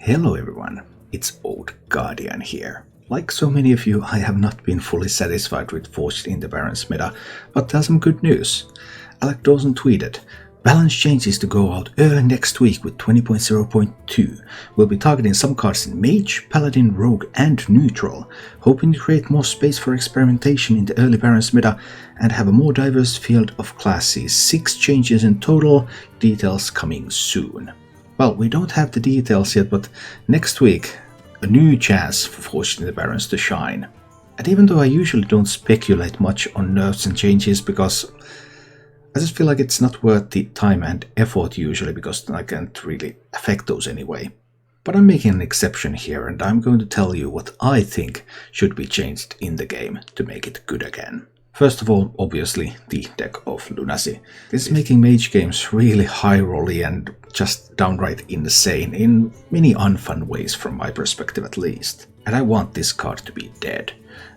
Hello everyone, it's Old Guardian here. Like so many of you, I have not been fully satisfied with Forged in the Barrens meta, but there's some good news. Alec Dawson tweeted, balance changes to go out early next week with 20.0.2. We'll be targeting some cards in Mage, Paladin, Rogue and Neutral, hoping to create more space for experimentation in the early Barrens meta and have a more diverse field of classes. 6 changes in total, details coming soon. Well, we don't have the details yet, but next week, a new chance for Forged in the Barrens to shine. And even though I usually don't speculate much on nerfs and changes because I just feel like it's not worth the time and effort usually because I can't really affect those anyway. But I'm making an exception here and I'm going to tell you what I think should be changed in the game to make it good again. First of all, obviously, the deck of Lunacy. This is making mage games really high-rolly and just downright insane in many unfun ways from my perspective at least. And I want this card to be dead.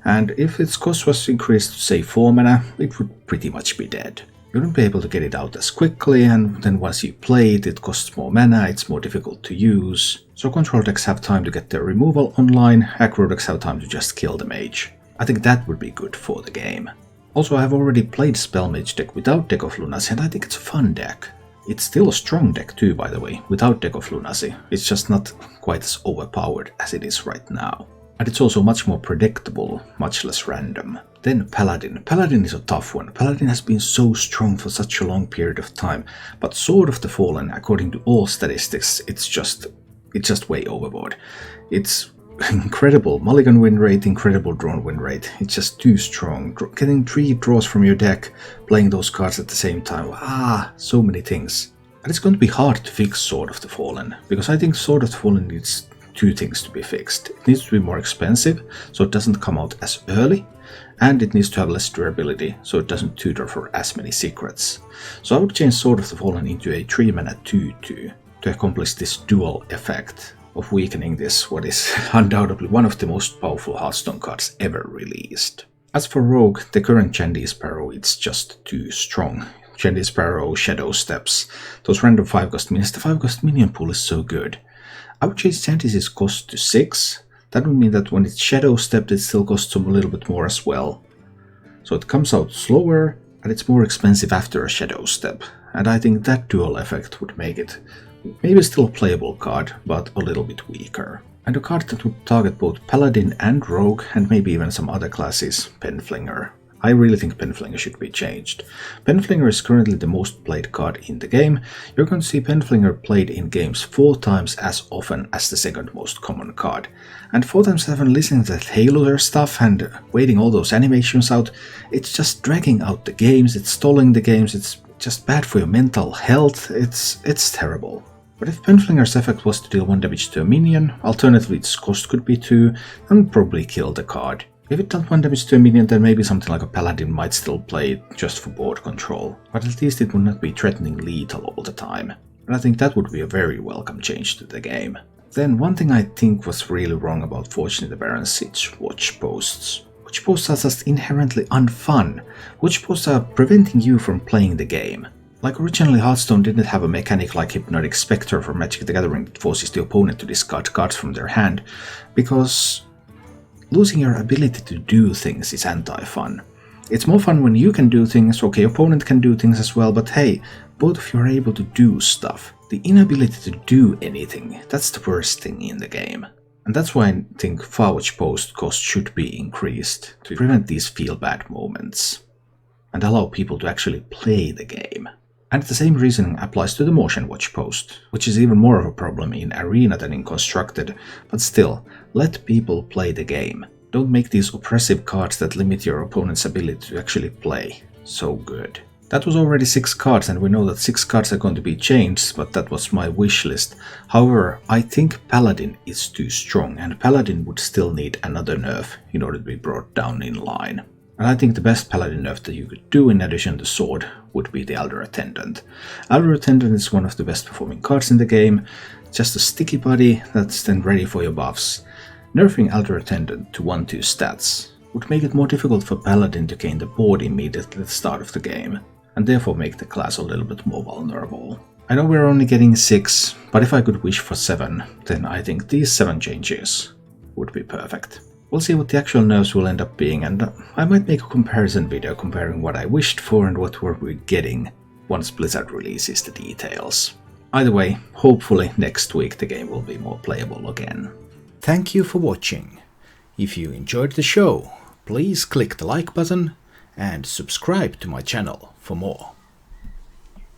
And if its cost was increased to say 4 mana, it would pretty much be dead. You wouldn't be able to get it out as quickly, and then once you play it, it costs more mana, it's more difficult to use. So control decks have time to get their removal online, aggro decks have time to just kill the mage. I think that would be good for the game. Also, I have already played Spell Mage deck without Deck of Lunacy, and I think it's a fun deck. It's still a strong deck too, by the way, without Deck of Lunacy. It's just not quite as overpowered as it is right now. And it's also much more predictable, much less random. Then Paladin. Paladin is a tough one. Paladin has been so strong for such a long period of time, but Sword of the Fallen, according to all statistics, it's just way overboard. It's incredible mulligan win rate, incredible drawn win rate. It's just too strong. Getting 3 draws from your deck, playing those cards at the same time. So many things. And it's going to be hard to fix Sword of the Fallen, because I think Sword of the Fallen needs 2 things to be fixed. It needs to be more expensive, so it doesn't come out as early, and it needs to have less durability, so it doesn't tutor for as many secrets. So I would change Sword of the Fallen into a 3-mana 2/2 to accomplish this dual effect of weakening this, what is undoubtedly one of the most powerful Hearthstone cards ever released. As for Rogue, the current Chandy Sparrow, it's just too strong. Chandy Sparrow, Shadow Steps, those random 5-cost minions, the 5-cost minion pool is so good. I would change Chandy's cost to 6. That would mean that when it's Shadow Stepped, it still costs them a little bit more as well. So it comes out slower, and it's more expensive after a Shadow Step. And I think that dual effect would make it maybe still a playable card, but a little bit weaker. And a card that would target both Paladin and Rogue, and maybe even some other classes, Pinflinger. I really think Pinflinger should be changed. Pinflinger is currently the most played card in the game. You're going to see Pinflinger played in games 4 times as often as the second most common card. And 4 times 7 listening to that Halo stuff and waiting all those animations out, it's just dragging out the games, it's stalling the games, it's just bad for your mental health, it's terrible. But if Pinflinger's effect was to deal 1 damage to a minion, alternatively its cost could be 2, and probably kill the card. If it dealt 1 damage to a minion, then maybe something like a Paladin might still play it just for board control, but at least it would not be threatening lethal all the time. And I think that would be a very welcome change to the game. Then one thing I think was really wrong about Forged in the Barrens is watch posts. Watch posts are just inherently unfun. Watch posts are preventing you from playing the game. Like originally Hearthstone didn't have a mechanic like Hypnotic Spectre for Magic the Gathering that forces the opponent to discard cards from their hand, because losing your ability to do things is anti-fun. It's more fun when you can do things, okay, opponent can do things as well, but hey, both of you are able to do stuff. The inability to do anything, that's the worst thing in the game. And that's why I think Watch post cost should be increased to prevent these feel-bad moments and allow people to actually play the game. And the same reasoning applies to the Motion Watch post, which is even more of a problem in Arena than in Constructed, but still, let people play the game. Don't make these oppressive cards that limit your opponent's ability to actually play so good. That was already 6 cards, and we know that 6 cards are going to be changed, but that was my wish list. However, I think Paladin is too strong, and Paladin would still need another nerf in order to be brought down in line. And I think the best Paladin nerf that you could do in addition to Sword would be the Elder Attendant. Elder Attendant is one of the best performing cards in the game, just a sticky body that's then ready for your buffs. Nerfing Elder Attendant to 1/2 stats would make it more difficult for Paladin to gain the board immediately at the start of the game, and therefore make the class a little bit more vulnerable. I know we're only getting 6, but if I could wish for 7, then I think these 7 changes would be perfect. We'll see what the actual nerfs will end up being, and I might make a comparison video comparing what I wished for and what we're getting once Blizzard releases the details. Either way, hopefully next week the game will be more playable again. Thank you for watching. If you enjoyed the show, please click the like button and subscribe to my channel for more.